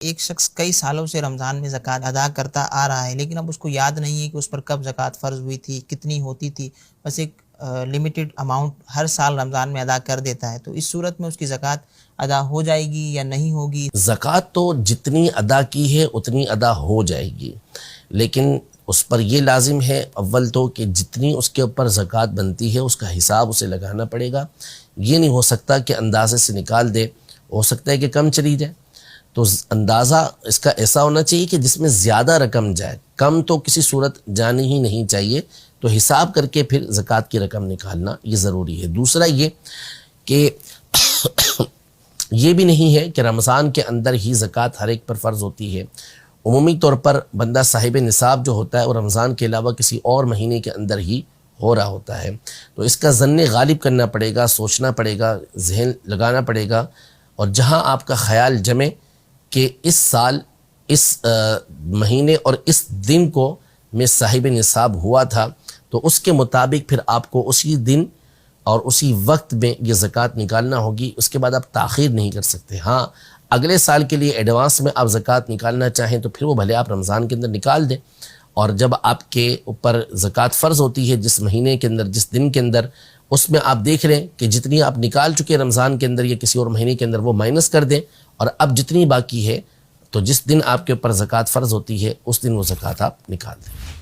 ایک شخص کئی سالوں سے رمضان میں زکوٰۃ ادا کرتا آ رہا ہے، لیکن اب اس کو یاد نہیں ہے کہ اس پر کب زکوٰۃ فرض ہوئی تھی، کتنی ہوتی تھی، بس ایک لمیٹڈ اماؤنٹ ہر سال رمضان میں ادا کر دیتا ہے، تو اس صورت میں اس کی زکوٰۃ ادا ہو جائے گی یا نہیں ہوگی؟ زکوٰۃ تو جتنی ادا کی ہے اتنی ادا ہو جائے گی، لیکن اس پر یہ لازم ہے اول تو کہ جتنی اس کے اوپر زکوٰۃ بنتی ہے اس کا حساب اسے لگانا پڑے گا۔ یہ نہیں ہو سکتا کہ اندازے سے نکال دے، ہو سکتا ہے کہ کم چلی جائے، تو اندازہ اس کا ایسا ہونا چاہیے کہ جس میں زیادہ رقم جائے، کم تو کسی صورت جانی ہی نہیں چاہیے، تو حساب کر کے پھر زکوٰۃ کی رقم نکالنا یہ ضروری ہے۔ دوسرا یہ کہ یہ بھی نہیں ہے کہ رمضان کے اندر ہی زکوٰۃ ہر ایک پر فرض ہوتی ہے۔ عمومی طور پر بندہ صاحب نصاب جو ہوتا ہے وہ رمضان کے علاوہ کسی اور مہینے کے اندر ہی ہو رہا ہوتا ہے، تو اس کا ظن غالب کرنا پڑے گا، سوچنا پڑے گا، ذہن لگانا پڑے گا، اور جہاں آپ کا خیال جمے کہ اس سال اس مہینے اور اس دن کو میں صاحب نصاب ہوا تھا، تو اس کے مطابق پھر آپ کو اسی دن اور اسی وقت میں یہ زکوٰۃ نکالنا ہوگی۔ اس کے بعد آپ تاخیر نہیں کر سکتے۔ ہاں، اگلے سال کے لیے ایڈوانس میں آپ زکوٰۃ نکالنا چاہیں تو پھر وہ بھلے آپ رمضان کے اندر نکال دیں، اور جب آپ کے اوپر زکوٰۃ فرض ہوتی ہے جس مہینے کے اندر، جس دن کے اندر، اس میں آپ دیکھ رہے ہیں کہ جتنی آپ نکال چکے رمضان کے اندر یا کسی اور مہینے کے اندر وہ مائنس کر دیں، اور اب جتنی باقی ہے تو جس دن آپ کے اوپر زکوٰۃ فرض ہوتی ہے اس دن وہ زکوٰۃ آپ نکال دیں۔